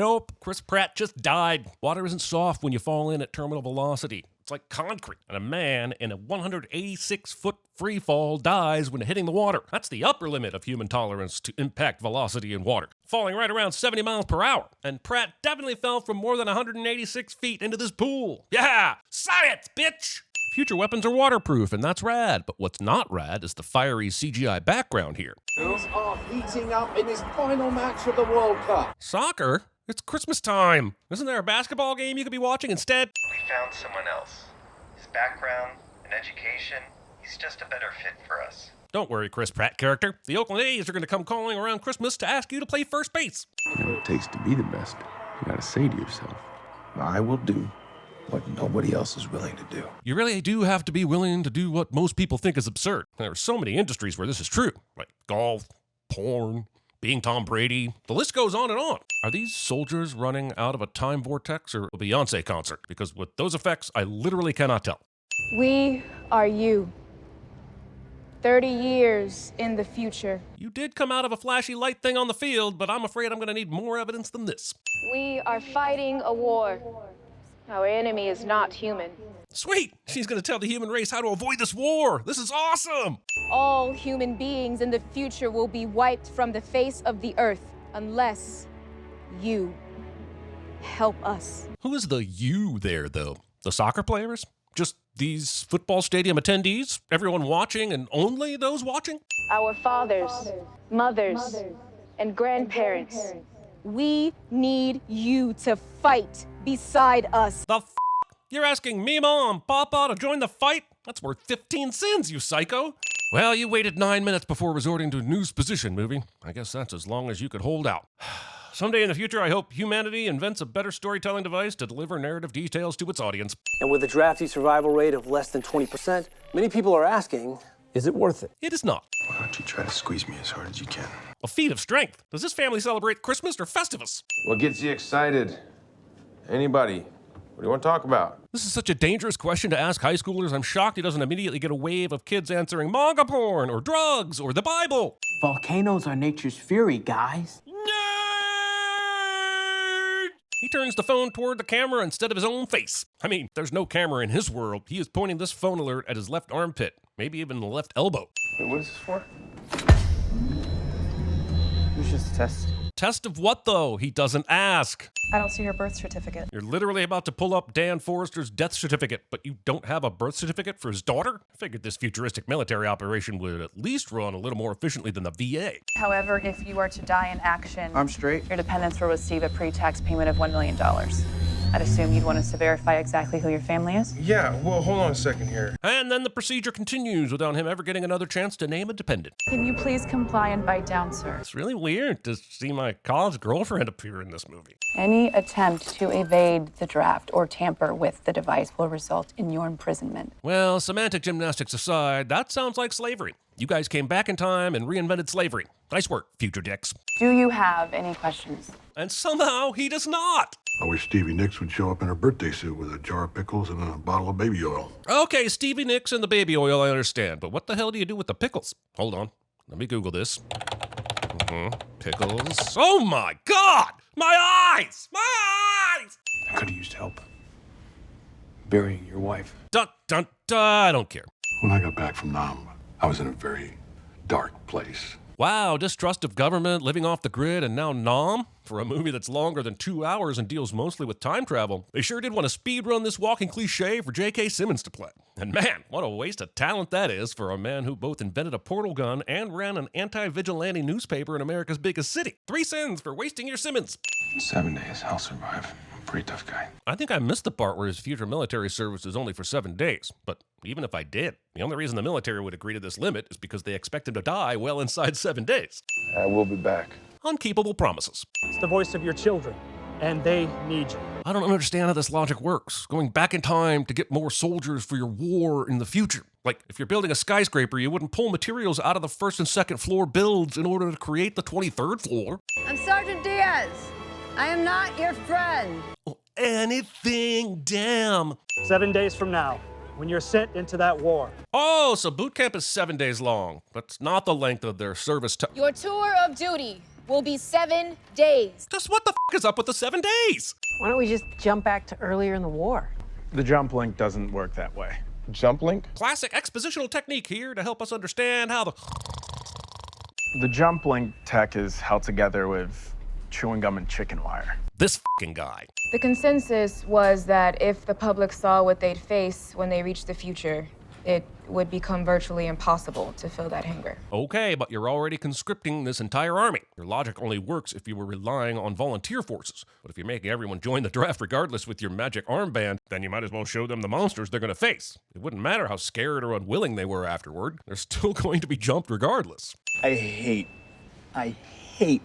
Nope, Chris Pratt just died. Water isn't soft when you fall in at terminal velocity. It's like concrete. And a man in a 186-foot free fall dies when hitting the water. That's the upper limit of human tolerance to impact velocity in water, falling right around 70 miles per hour. And Pratt definitely fell from more than 186 feet into this pool. Yeah, science, bitch! Future weapons are waterproof, and that's rad. But what's not rad is the fiery CGI background here. Bills are heating up in this final match of the World Cup. Soccer? It's Christmas time. Isn't there a basketball game you could be watching instead? We found someone else. His background and education, he's just a better fit for us. Don't worry, Chris Pratt character. The Oakland A's are going to come calling around Christmas to ask you to play first base. You know what it takes to be the best. You gotta say to yourself, I will do what nobody else is willing to do. You really do have to be willing to do what most people think is absurd. There are so many industries where this is true, like golf, porn, being Tom Brady. The list goes on and on. Are these soldiers running out of a time vortex or a Beyonce concert? Because with those effects, I literally cannot tell. We are you. 30 years in the future. You did come out of a flashy light thing on the field, but I'm afraid I'm going to need more evidence than this. We are fighting a war. Our enemy is not human. Sweet! She's going to tell the human race how to avoid this war. This is awesome! All human beings in the future will be wiped from the face of the earth unless you help us. Who is the you there, though? The soccer players? Just these football stadium attendees? Everyone watching and only those watching? Our fathers, mothers, and grandparents. We need you to fight beside us. The f***? You're asking me, Mom, Papa to join the fight? That's worth 15 sins, you psycho. Well, you waited 9 minutes before resorting to a news position movie. I guess that's as long as you could hold out. Someday in the future, I hope humanity invents a better storytelling device to deliver narrative details to its audience. And with a drafty survival rate of less than 20%, many people are asking, is it worth it? It is not. Why don't you try to squeeze me as hard as you can? A feat of strength. Does this family celebrate Christmas or Festivus? What gets you excited? Anybody? What do you want to talk about? This is such a dangerous question to ask high schoolers. I'm shocked he doesn't immediately get a wave of kids answering manga porn or drugs or the Bible. Volcanoes are nature's fury, guys. Nerd! He turns the phone toward the camera instead of his own face. I mean, there's no camera in his world. He is pointing this phone alert at his left armpit, maybe even the left elbow. Wait, what is this for? It was just a test. Test of what, though? He doesn't ask. I don't see her birth certificate. You're literally about to pull up Dan Forrester's death certificate, but you don't have a birth certificate for his daughter? I figured this futuristic military operation would at least run a little more efficiently than the VA. However, if you are to die in action, I'm straight. your dependents will receive a pre-tax payment of $1 million. I'd assume you'd want us to verify exactly who your family is? Yeah, well, hold on a second here. And then the procedure continues without him ever getting another chance to name a dependent. Can you please comply and bite down, sir? It's really weird to see my college girlfriend appear in this movie. Any attempt to evade the draft or tamper with the device will result in your imprisonment. Well, semantic gymnastics aside, that sounds like slavery. You guys came back in time and reinvented slavery. Nice work, future dicks. Do you have any questions? And somehow he does not. I wish Stevie Nicks would show up in her birthday suit with a jar of pickles and a bottle of baby oil. Okay, Stevie Nicks and the baby oil, I understand. But what the hell do you do with the pickles? Hold on. Let me Google this. Pickles. Oh my God! My eyes! My eyes! I could have used help burying your wife. Dun, dun, dun. I don't care. When I got back from Nam, I was in a very dark place. Wow, distrust of government, living off the grid, and now Nom? For a movie that's longer than 2 hours and deals mostly with time travel, they sure did want to speedrun this walking cliche for J.K. Simmons to play. And man, what a waste of talent that is for a man who both invented a portal gun and ran an anti-vigilante newspaper in America's biggest city. 3 sins for wasting your Simmons. 7 days, I'll survive. I'm a pretty tough guy. I think I missed the part where his future military service is only for 7 days. But even if I did, the only reason the military would agree to this limit is because they expect him to die well inside 7 days. I will be back. Unkeepable promises. It's the voice of your children, and they need you. I don't understand how this logic works. Going back in time to get more soldiers for your war in the future. Like, if you're building a skyscraper, you wouldn't pull materials out of the first and second floor builds in order to create the 23rd floor. I'm Sergeant Diaz. I am not your friend. Oh, anything, damn. 7 days from now, when you're sent into that war. Oh, so boot camp is 7 days long. That's not the length of their service time. Your tour of duty will be 7 days. Just what the is up with the 7 days? Why don't we just jump back to earlier in the war? The jump link doesn't work that way. Jump link? Classic expositional technique here to help us understand how The jump link tech is held together with chewing gum and chicken wire. This fucking guy. The consensus was that if the public saw what they'd face when they reached the future, it would become virtually impossible to fill that hangar. Okay, but you're already conscripting this entire army. Your logic only works if you were relying on volunteer forces. But if you're making everyone join the draft regardless with your magic armband, then you might as well show them the monsters they're going to face. It wouldn't matter how scared or unwilling they were afterward. They're still going to be jumped regardless. I hate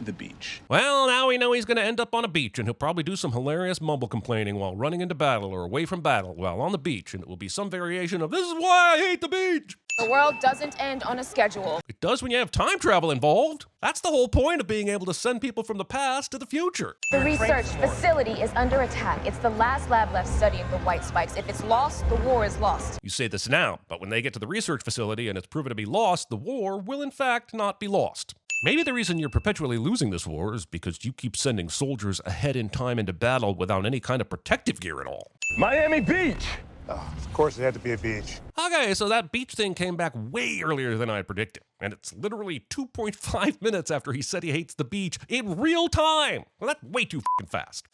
the beach. Well, now we know he's going to end up on a beach, and he'll probably do some hilarious mumble complaining while running into battle or away from battle while on the beach, and it will be some variation of, "This is why I hate the beach." The world doesn't end on a schedule. It does when you have time travel involved. That's the whole point of being able to send people from the past to the future. The research facility is under attack. It's the last lab left studying the white spikes. If it's lost, the war is lost. You say this now, but when they get to the research facility and it's proven to be lost, the war will in fact not be lost. Maybe the reason you're perpetually losing this war is because you keep sending soldiers ahead in time into battle without any kind of protective gear at all. Miami Beach! Oh, of course it had to be a beach. Okay, so that beach thing came back way earlier than I predicted. And it's literally 2.5 minutes after he said he hates the beach in real time. Well, that's way too fucking fast.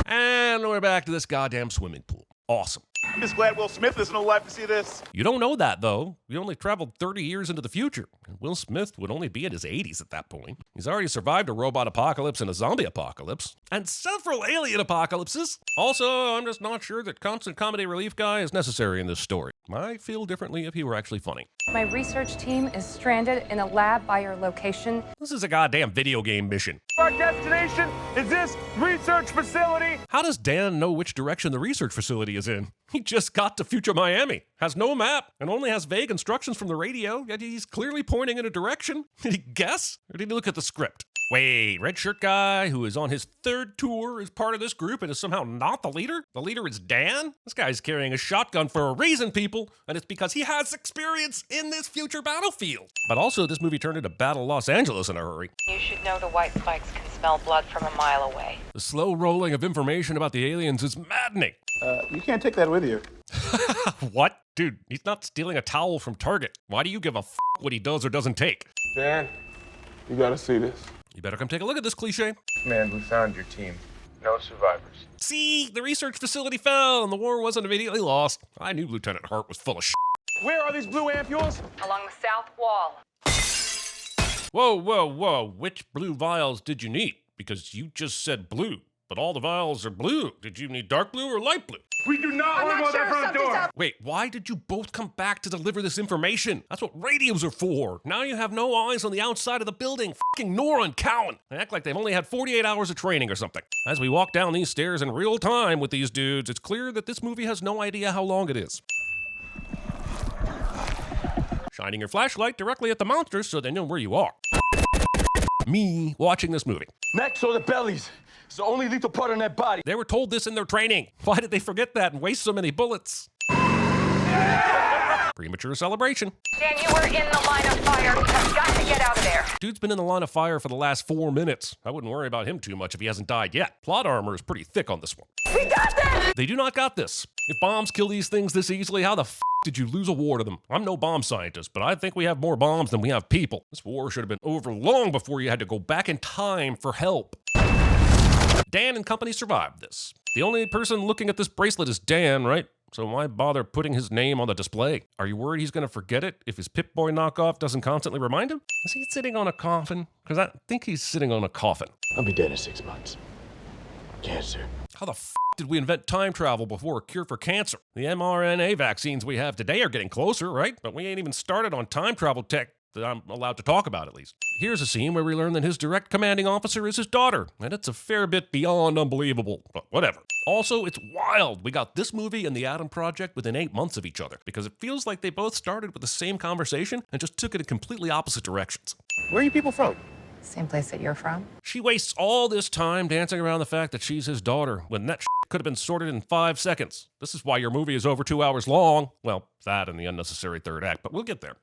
And we're back to this goddamn swimming pool. Awesome. I'm just glad Will Smith isn't alive to see this. You don't know that, though. We only traveled 30 years into the future, and Will Smith would only be in his 80s at that point. He's already survived a robot apocalypse and a zombie apocalypse, and several alien apocalypses. Also, I'm just not sure that constant comedy relief guy is necessary in this story. I feel differently if he were actually funny. My research team is stranded in a lab by your location. This is a goddamn video game mission. Our destination is this research facility. How does Dan know which direction the research facility is in? He just got to future Miami, has no map, and only has vague instructions from the radio, yet he's clearly pointing in a direction. Did he guess? Or did he look at the script? Wait, red shirt guy who is on his third tour is part of this group and is somehow not the leader? The leader is Dan? This guy's carrying a shotgun for a reason, people, and it's because he has experience in this future battlefield. But also, this movie turned into Battle Los Angeles in a hurry. You should know the white spikes can smell blood from a mile away. The slow rolling of information about the aliens is maddening. You can't take that with you. What? Dude, he's not stealing a towel from Target. Why do you give a f what he does or doesn't take? Dan, you gotta see this. You better come take a look at this cliche. Man, we found your team. No survivors. See, the research facility fell and the war wasn't immediately lost. I knew Lieutenant Hart was full of shit. Where are these blue ampules? Along the south wall. Whoa, whoa, whoa. Which blue vials did you need? Because you just said blue, but all the vials are blue. Did you need dark blue or light blue? We do not want to go that front door. Wait, why did you both come back to deliver this information? That's what radios are for. Now you have no eyes on the outside of the building. Fucking Nora and Cowan. They act like they've only had 48 hours of training or something. As we walk down these stairs in real time with these dudes, it's clear that this movie has no idea how long it is. Shining your flashlight directly at the monsters so they know where you are. Me watching this movie. Next are the bellies. It's the only lethal part on that body. They were told this in their training. Why did they forget that and waste so many bullets? Premature celebration. Dan, you were in the line of fire. You've got to get out of there. Dude's been in the line of fire for the last 4 minutes. I wouldn't worry about him too much if he hasn't died yet. Plot armor is pretty thick on this one. We got this! They do not got this. If bombs kill these things this easily, how the f did you lose a war to them? I'm no bomb scientist, but I think we have more bombs than we have people. This war should have been over long before you had to go back in time for help. Dan and company survived this. The only person looking at this bracelet is Dan, right? So why bother putting his name on the display? Are you worried he's going to forget it if his Pip-Boy knockoff doesn't constantly remind him? Is he sitting on a coffin? Because I think he's sitting on a coffin. I'll be dead in 6 months. Cancer. How the f did we invent time travel before a cure for cancer? The mRNA vaccines we have today are getting closer, right? But we ain't even started on time travel tech that I'm allowed to talk about, at least. Here's a scene where we learn that his direct commanding officer is his daughter, and it's a fair bit beyond unbelievable, but whatever. Also, it's wild. We got this movie and The Atom Project within 8 months of each other, because it feels like they both started with the same conversation and just took it in completely opposite directions. Where are you people from? Same place that you're from? She wastes all this time dancing around the fact that she's his daughter, when that could have been sorted in 5 seconds. This is why your movie is over 2 hours long. Well, that and the unnecessary third act, but we'll get there.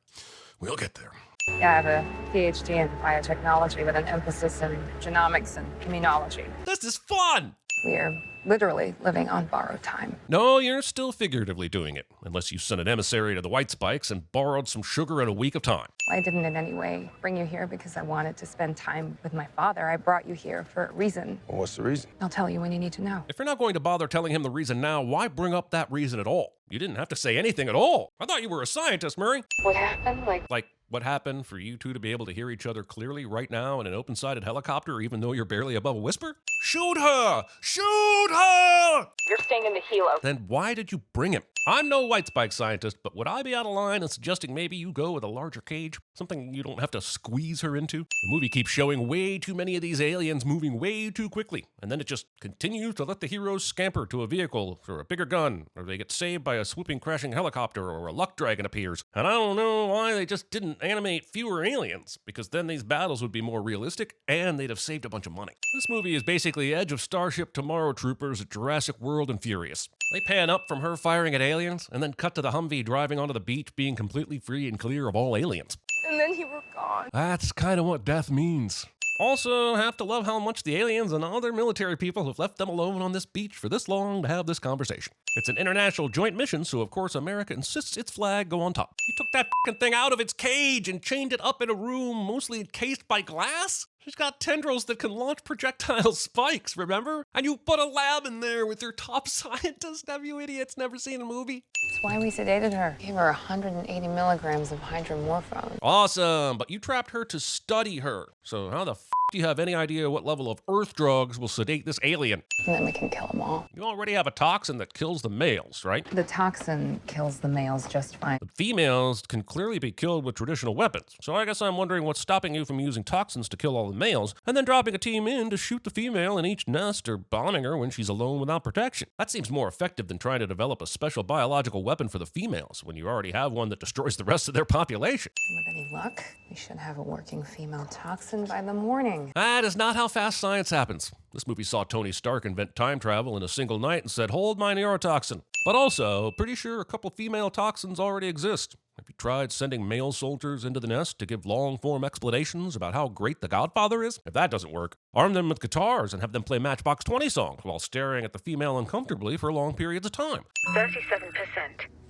We'll get there. Yeah, I have a PhD in biotechnology with an emphasis in genomics and immunology. This is fun! We are literally living on borrowed time. No, you're still figuratively doing it, unless you sent an emissary to the White Spikes and borrowed some sugar in a week of time. I didn't in any way bring you here because I wanted to spend time with my father. I brought you here for a reason. Well, what's the reason? I'll tell you when you need to know. If you're not going to bother telling him the reason now, why bring up that reason at all? You didn't have to say anything at all. I thought you were a scientist, Murray. What happened? Like, what happened for you two to be able to hear each other clearly right now in an open-sided helicopter, even though you're barely above a whisper? Shoot her! Shoot her! You're staying in the helo. Then why did you bring him? I'm no White Spike scientist, but would I be out of line in suggesting maybe you go with a larger cage? Something you don't have to squeeze her into? The movie keeps showing way too many of these aliens moving way too quickly, and then it just continues to let the heroes scamper to a vehicle or a bigger gun, or they get saved by a swooping crashing helicopter, or a luck dragon appears. And I don't know why they just didn't animate fewer aliens, because then these battles would be more realistic, and they'd have saved a bunch of money. This movie is basically Edge of Starship Tomorrow Troopers at Jurassic World and Furious. They pan up from her firing at aliens, and then cut to the Humvee driving onto the beach being completely free and clear of all aliens. And then you were gone. That's kind of what death means. Also, have to love how much the aliens and other military people have left them alone on this beach for this long to have this conversation. It's an international joint mission, so of course America insists its flag go on top. You took that f***ing thing out of its cage and chained it up in a room mostly encased by glass? She's got tendrils that can launch projectile spikes, remember? And you put a lab in there with your top scientist. Have you idiots never seen a movie? That's why we sedated her. Gave her 180 milligrams of hydromorphone. Awesome, but you trapped her to study her. So how the f*** do you have any idea what level of Earth drugs will sedate this alien? And then we can kill them all. You already have a toxin that kills the males, right? The toxin kills the males just fine. But females can clearly be killed with traditional weapons. So I guess I'm wondering what's stopping you from using toxins to kill all the males, and then dropping a team in to shoot the female in each nest or bombing her when she's alone without protection. That seems more effective than trying to develop a special biological weapon for the females when you already have one that destroys the rest of their population. With any luck, we should have a working female toxin by the morning. That is not how fast science happens. This movie saw Tony Stark invent time travel in a single night and said, hold my neurotoxin. But also, pretty sure a couple female toxins already exist. Have you tried sending male soldiers into the nest to give long-form explanations about how great the Godfather is? If that doesn't work, arm them with guitars and have them play Matchbox 20 songs while staring at the female uncomfortably for long periods of time. 37%.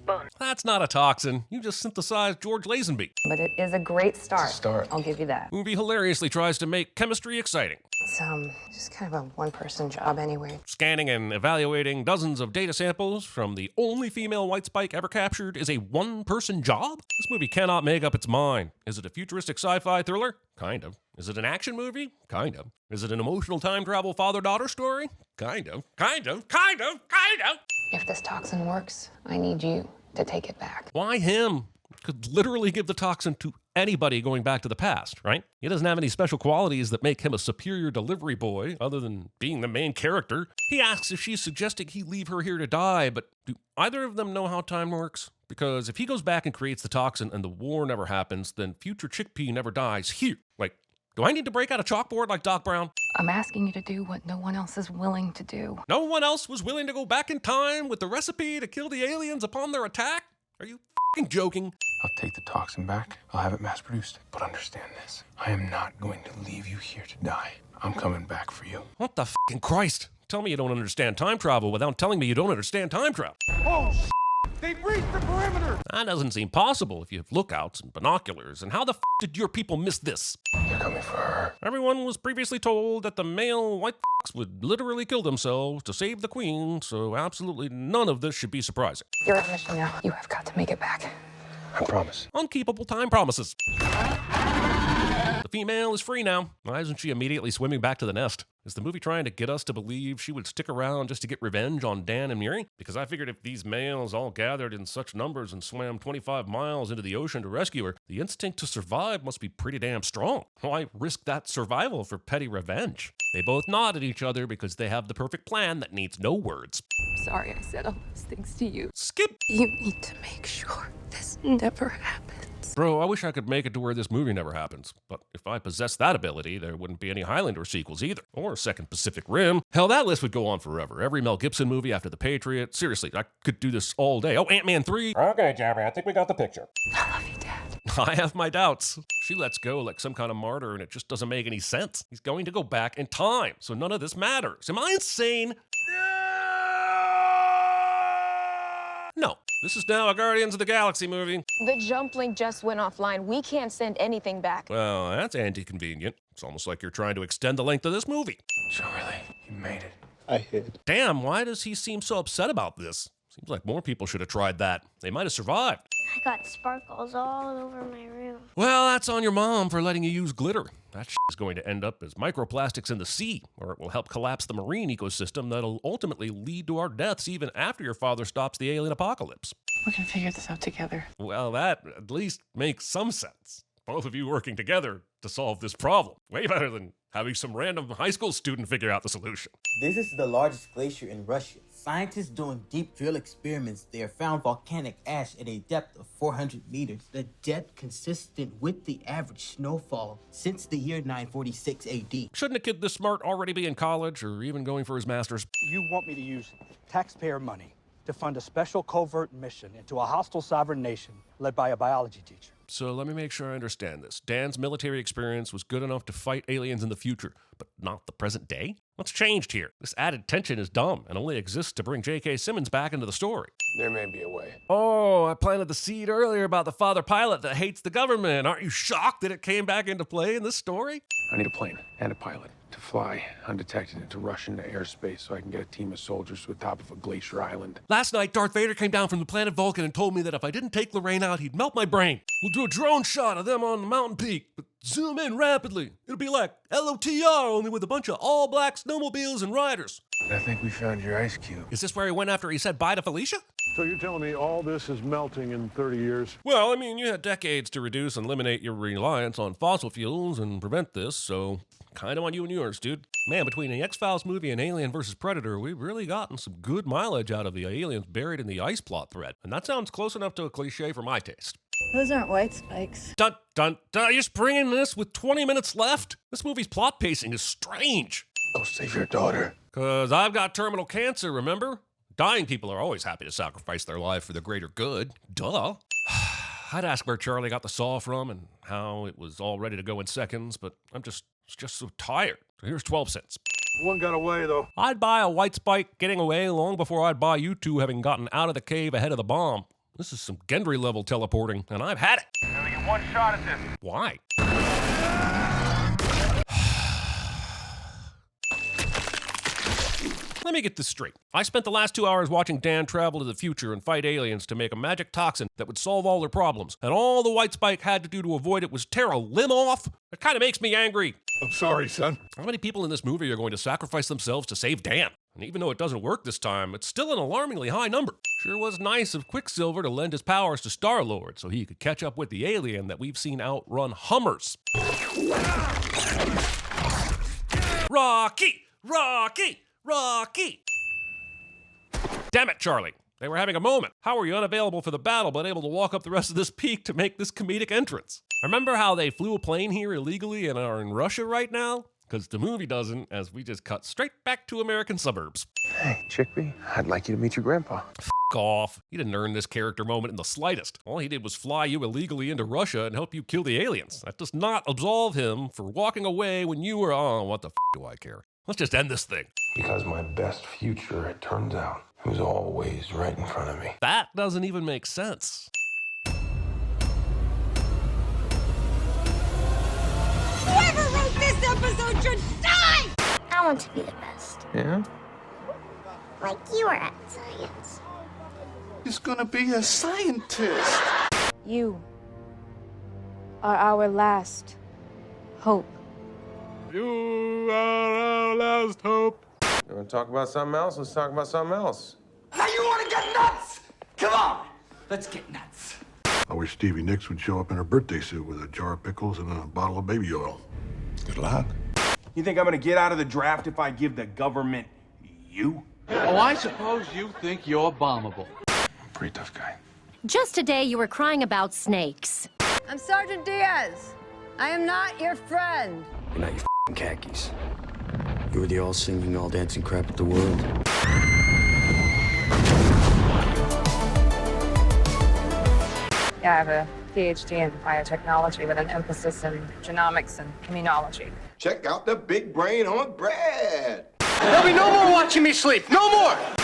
Bonus. That's not a toxin. You just synthesized George Lazenby. But it is a great start. It's a start. I'll give you that. Movie hilariously tries to make chemistry exciting. It's just kind of a one-person job anyway. Scanning and evaluating dozens of data samples from the only female white spike ever captured is a one-person job? This movie cannot make up its mind. Is it a futuristic sci-fi thriller? Kind of. Is it an action movie? Kind of. Is it an emotional time travel father-daughter story? Kind of. If this toxin works, I need you to take it back. Why him? Could literally give the toxin to anybody going back to the past, right? He doesn't have any special qualities that make him a superior delivery boy other than being the main character. He asks if she's suggesting he leave her here to die, but do either of them know how time works? Because if he goes back and creates the toxin and the war never happens, then future Chickpea never dies here. Like, do I need to break out a chalkboard like Doc Brown? I'm asking you to do what no one else is willing to do. No one else was willing to go back in time with the recipe to kill the aliens upon their attack? Are you f***ing joking? I'll take the toxin back. I'll have it mass-produced. But understand this. I am not going to leave you here to die. I'm coming back for you. What the f***ing Christ? Tell me you don't understand time travel without telling me you don't understand time travel. Oh, they've reached the perimeter! That doesn't seem possible if you have lookouts and binoculars. And how the f*** did your people miss this? You're coming for her. Everyone was previously told that the male white f***s would literally kill themselves to save the queen, so absolutely none of this should be surprising. You're on a mission now. You have got to make it back. I promise. Unkeepable time promises. The female is free now. Why isn't she immediately swimming back to the nest? Is the movie trying to get us to believe she would stick around just to get revenge on Dan and Miri? Because I figured if these males all gathered in such numbers and swam 25 miles into the ocean to rescue her, the instinct to survive must be pretty damn strong. Why risk that survival for petty revenge? They both nod at each other because they have the perfect plan that needs no words. Sorry I said all those things to you. Skip! You need to make sure this never happens. Bro, I wish I could make it to where this movie never happens. But if I possessed that ability, there wouldn't be any Highlander sequels either. Or Second Pacific Rim. Hell, that list would go on forever. Every Mel Gibson movie after The Patriot. Seriously, I could do this all day. Oh, Ant-Man 3. Okay, Jeremy, I think we got the picture. I love you, Dad. I have my doubts. She lets go like some kind of martyr, and it just doesn't make any sense. He's going to go back in time, so none of this matters. Am I insane? No. This is now a Guardians of the Galaxy movie. The jump link just went offline. We can't send anything back. Well, that's anti-convenient. It's almost like you're trying to extend the length of this movie. Charlie, you made it. I hid. Damn, why does he seem so upset about this? Seems like more people should have tried that. They might have survived. I got sparkles all over my room. Well, that's on your mom for letting you use glitter. That is going to end up as microplastics in the sea, or it will help collapse the marine ecosystem that'll ultimately lead to our deaths even after your father stops the alien apocalypse. We can figure this out together. Well, that at least makes some sense. Both of you working together to solve this problem. Way better than having some random high school student figure out the solution. This is the largest glacier in Russia. Scientists doing deep drill experiments there found volcanic ash at a depth of 400 meters. The depth consistent with the average snowfall since the year 946 AD. Shouldn't a kid this smart already be in college or even going for his master's? You want me to use taxpayer money to fund a special covert mission into a hostile sovereign nation led by a biology teacher. So let me make sure I understand this. Dan's military experience was good enough to fight aliens in the future, but not the present day? What's changed here? This added tension is dumb and only exists to bring J.K. Simmons back into the story. There may be a way. Oh, I planted the seed earlier about the father pilot that hates the government. Aren't you shocked that it came back into play in this story? I need a plane and a pilot to fly undetected into Russian airspace so I can get a team of soldiers to the top of a glacier island. Last night, Darth Vader came down from the planet Vulcan and told me that if I didn't take Lorraine out, he'd melt my brain. We'll do a drone shot of them on the mountain peak, but zoom in rapidly. It'll be like LOTR, only with a bunch of all-black snowmobiles and riders. I think we found your ice cube. Is this where he went after he said bye to Felicia? So you're telling me all this is melting in 30 years? Well, I mean, you had decades to reduce and eliminate your reliance on fossil fuels and prevent this, so kind of on you and yours, dude. Man, between the X-Files movie and Alien vs. Predator, we've really gotten some good mileage out of the aliens buried in the ice plot thread. And that sounds close enough to a cliche for my taste. Those aren't white spikes. Dun, dun, dun. You're springing this with 20 minutes left? This movie's plot pacing is strange. Go save your daughter. 'Cause I've got terminal cancer, remember? Dying people are always happy to sacrifice their life for the greater good. Duh. I'd ask where Charlie got the saw from and how it was all ready to go in seconds, but I'm just so tired. So here's 12 cents. One got away, though. I'd buy a white spike getting away long before I'd buy you two having gotten out of the cave ahead of the bomb. This is some Gendry level teleporting, and I've had it. You only get one shot at this. Why? Let me get this straight. I spent the last 2 hours watching Dan travel to the future and fight aliens to make a magic toxin that would solve all their problems, and all the white spike had to do to avoid it was tear a limb off? It kind of makes me angry. I'm sorry, son. How many people in this movie are going to sacrifice themselves to save Dan? And even though it doesn't work this time, it's still an alarmingly high number. Sure was nice of Quicksilver to lend his powers to Star-Lord so he could catch up with the alien that we've seen outrun Hummers. Rocky! Rocky! Rocky! Damn it, Charlie. They were having a moment. How were you unavailable for the battle but able to walk up the rest of this peak to make this comedic entrance? Remember how they flew a plane here illegally and are in Russia right now? Because the movie doesn't, as we just cut straight back to American suburbs. Hey, Chickpea, I'd like you to meet your grandpa. F*** off. He didn't earn this character moment in the slightest. All he did was fly you illegally into Russia and help you kill the aliens. That does not absolve him for walking away when you were, oh, what the f*** do I care? Let's just end this thing. Because my best future, it turns out, was always right in front of me. That doesn't even make sense. Whoever wrote this episode should die! I want to be the best. Yeah? Like you are at science. He's gonna be a scientist. You are our last hope. You are our last hope. You want to talk about something else? Let's talk about something else. Now you want to get nuts? Come on, let's get nuts. I wish Stevie Nicks would show up in her birthday suit with a jar of pickles and a bottle of baby oil. Good luck. You think I'm gonna get out of the draft if I give the government you? Oh, I suppose you think you're bombable. Pretty tough guy. Just today you were crying about snakes. I'm Sergeant Diaz. I am not your friend. You're not your f***ing khakis. You were the all-singing, all-dancing crap of the world. Yeah, I have a PhD in biotechnology with an emphasis in genomics and immunology. Check out the big brain on Brad. There'll be no more watching me sleep. No more.